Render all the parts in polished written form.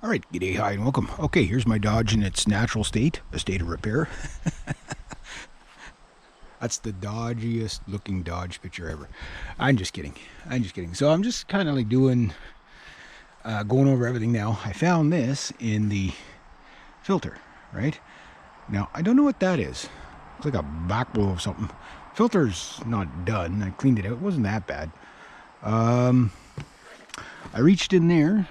All right, g'day, hi, and welcome. Okay, here's my Dodge in its natural state, a state of repair. That's the dodgiest looking Dodge picture ever. I'm just kidding. I'm just kidding. So I'm just kind of like going over everything now. I found this in the filter, right? Now, I don't know what that is. Looks like a back blow of something. Filter's not done. I cleaned it out. It wasn't that bad. I reached in there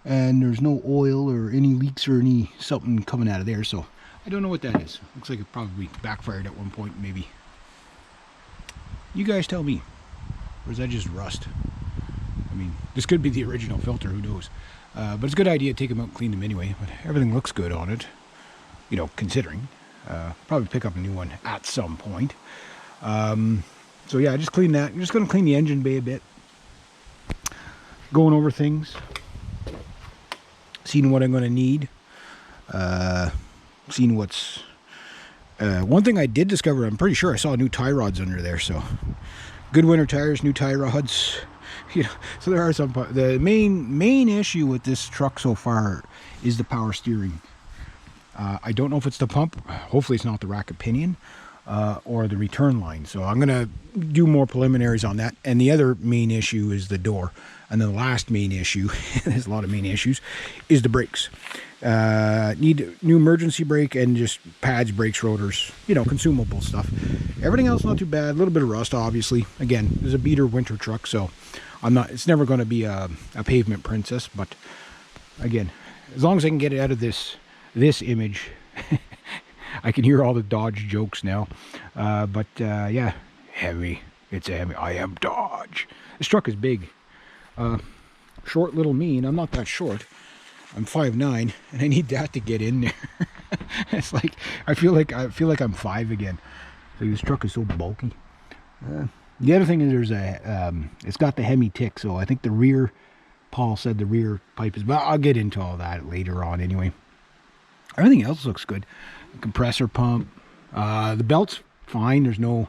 and there's no oil or any leaks or any something coming out of there, so I don't know what that is. Looks like it probably backfired at one point, maybe. You guys tell me. Or is that just rust? I mean, this could be the original filter, who knows. But it's a good idea to take them out and clean them anyway. But everything looks good on it, you know, considering. Probably pick up a new one at some point. So yeah, I just cleaned that. I'm just going to clean the engine bay a bit. Going over things. Seeing what I'm going to need. Seeing what's... one thing I did discover, I'm pretty sure I saw new tie rods under there, so... Good winter tires, new tie rods. You know, so there are some... The main issue with this truck so far is the power steering. I don't know if it's the pump. Hopefully it's not the rack pinion. Or the return line. So I'm going to do more preliminaries on that. And the other main issue is the door. And the last main issue, there's a lot of main issues, is the brakes. Need a new emergency brake and just pads, brakes, rotors, you know, consumable stuff. Everything else not too bad. A little bit of rust, obviously. Again, this is a beater winter truck, so it's never going to be a pavement princess. But again, as long as I can get it out of this image, I can hear all the Dodge jokes now. Yeah, heavy. It's heavy. I am Dodge. This truck is big. Short little me, and I'm not that short. I'm 5'9", and I need that to get in there. It's like I feel like I'm 5 again. So this truck is so bulky. The other thing is it's got the Hemi tick, so I think the rear. Paul said the rear pipe is. But I'll get into all that later on anyway. Everything else looks good. The compressor pump. The belt's fine. There's no...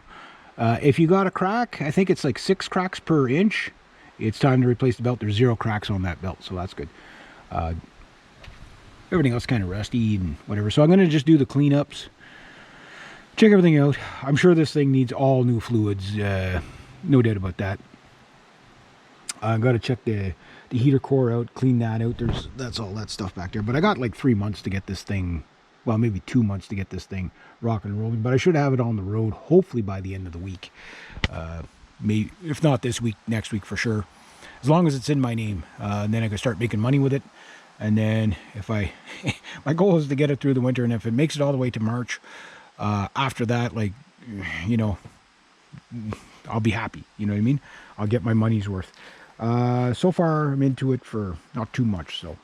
if you got a crack, I think it's like 6 cracks per inch. It's time to replace the belt. There's 0 cracks on that belt, so that's good. Everything else kind of rusty and whatever. So I'm going to just do the cleanups. Check everything out. I'm sure this thing needs all new fluids. No doubt about that. I've got to check the heater core out, clean that out. That's all that stuff back there. But I got like 3 months to get this thing, well, maybe 2 months to get this thing rocking and rolling. But I should have it on the road, hopefully by the end of the week. Maybe, if not this week, next week for sure. As long as it's in my name. And then I can start making money with it. And then if my goal is to get it through the winter. And if it makes it all the way to March, after that, like, you know, I'll be happy. You know what I mean? I'll get my money's worth. So far I'm into it for not too much, so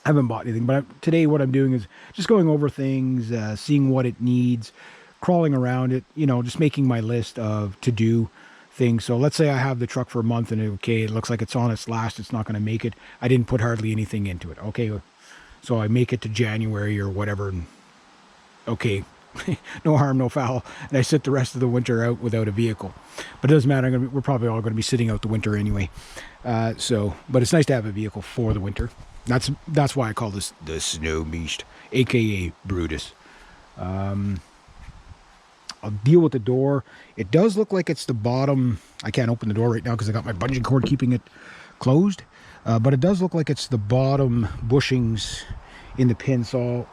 I haven't bought anything. But today what I'm doing is just going over things, seeing what it needs, crawling around it, you know, just making my list of to-do things. So let's say I have the truck for a month and okay, it looks like it's on its last, it's not going to make it. I didn't put hardly anything into it. Okay, so I make it to January or whatever, and okay, no harm, no foul, and I sit the rest of the winter out without a vehicle. But it doesn't matter. We're probably all going to be sitting out the winter anyway. But it's nice to have a vehicle for the winter. That's why I call this the Snow Beast, aka Brutus. I'll deal with the door. It does look like it's the bottom. I can't open the door right now because I got my bungee cord keeping it closed. But it does look like it's the bottom bushings in the pin. So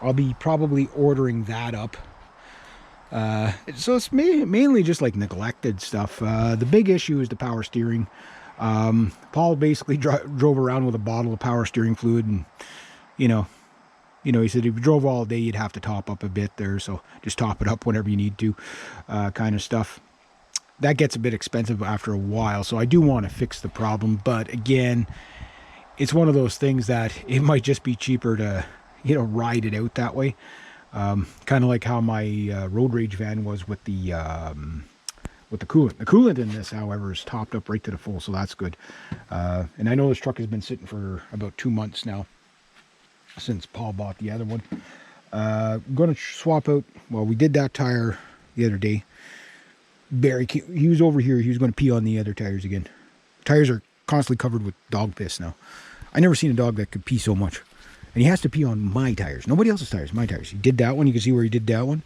I'll be probably ordering that up. So it's mainly just like neglected stuff. The big issue is the power steering. Paul basically drove around with a bottle of power steering fluid, and you know, he said if you drove all day, you'd have to top up a bit there. So just top it up whenever you need to, kind of stuff. That gets a bit expensive after a while. So I do want to fix the problem, but again, it's one of those things that it might just be cheaper to, you know, ride it out that way. Kind of like how my road rage van was with the coolant. The coolant in this, however, is topped up right to the full, so that's good. And I know this truck has been sitting for about 2 months now since Paul bought the other one. I'm going to swap out, well, we did that tire the other day. Barry, he was over here. He was going to pee on the other tires again. Tires are constantly covered with dog piss now. I never seen a dog that could pee so much. And he has to pee on my tires. Nobody else's tires, my tires. He did that one. You can see where he did that one.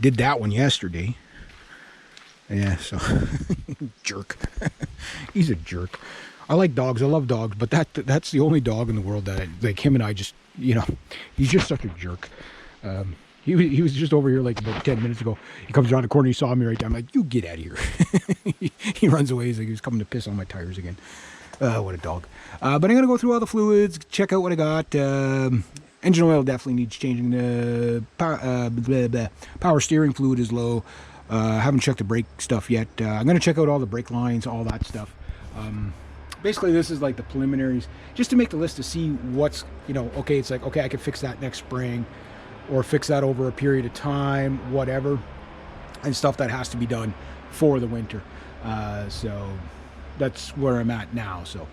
Did that one yesterday. Yeah, so jerk. He's a jerk. I like dogs. I love dogs, but that's the only dog in the world that like him and I just, you know, he's just such a jerk. He was just over here like about 10 minutes ago. He comes around the corner. He saw me right there. I'm like, you get out of here. He runs away. He's like, he was coming to piss on my tires again. What a dog. But I'm going to go through all the fluids, check out what I got. Engine oil definitely needs changing. The power steering fluid is low. Haven't checked the brake stuff yet. I'm going to check out all the brake lines, all that stuff. Basically, this is like the preliminaries, just to make the list to see what's, you know, okay, it's like, okay, I can fix that next spring or fix that over a period of time, whatever, and stuff that has to be done for the winter. So that's where I'm at now. So,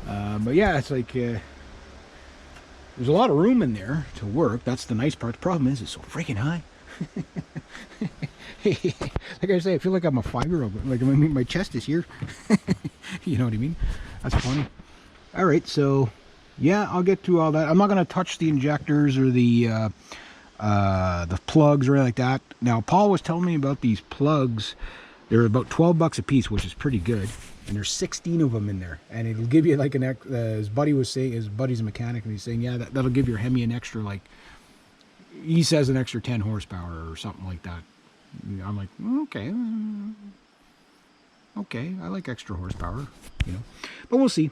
but yeah, it's like, there's a lot of room in there to work. That's the nice part. The problem is it's so freaking high. Like I say, I feel like I'm a 5-year-old. Like, I mean, my chest is here. You know what I mean? That's funny. All right, so yeah, I'll get through all that. I'm not going to touch the injectors or the plugs or anything like that. Now, Paul was telling me about these plugs. They're about $12 a piece, which is pretty good. And there's 16 of them in there, and it'll give you like an his buddy was saying, his buddy's a mechanic, and he's saying, yeah, that'll give your Hemi an extra, like, he says an extra 10 horsepower or something like that. I'm like, okay, I like extra horsepower, you know, but we'll see.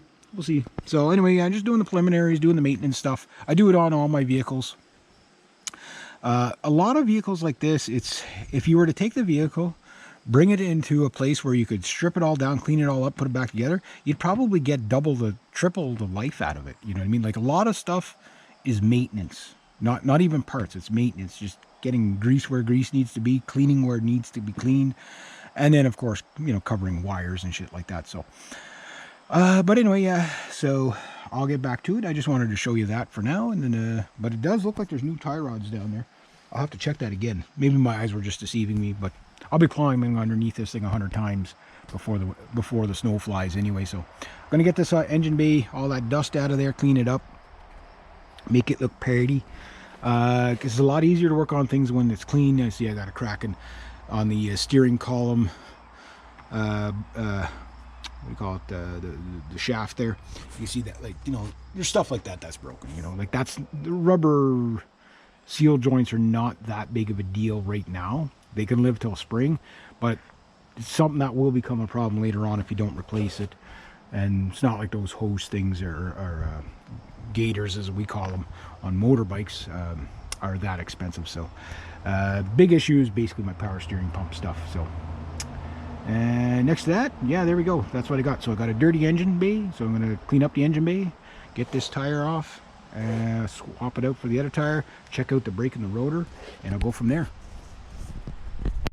So anyway, I'm just doing the preliminaries, doing the maintenance stuff. I do it on all my vehicles. A lot of vehicles like this, it's, if you were to take the vehicle, bring it into a place where you could strip it all down, clean it all up, put it back together, you'd probably get triple the life out of it. You know what I mean? Like, a lot of stuff is maintenance, not even parts. It's maintenance, just getting grease where grease needs to be, cleaning where it needs to be cleaned, and then of course, you know, covering wires and shit like that. So, but anyway, yeah. So I'll get back to it. I just wanted to show you that for now, and then, but it does look like there's new tie rods down there. I'll have to check that again. Maybe my eyes were just deceiving me, but I'll be climbing underneath this thing 100 times before the snow flies anyway. So I'm gonna get this engine bay, all that dust out of there, clean it up, make it look pretty. Because it's a lot easier to work on things when it's clean. I see I got a crack on the steering column. What do you call it? The shaft there. You see that, like, you know, there's stuff like that that's broken. You know, like, that's, the rubber seal joints are not that big of a deal right now. They can live till spring, but it's something that will become a problem later on if you don't replace it. And it's not like those hose things are gators, as we call them on motorbikes, are that expensive. So big issue is basically my power steering pump stuff. So, and next to that, yeah, there we go. That's what I got. So I got a dirty engine bay, so I'm going to clean up the engine bay, get this tire off, swap it out for the other tire, check out the brake and the rotor, and I'll go from there.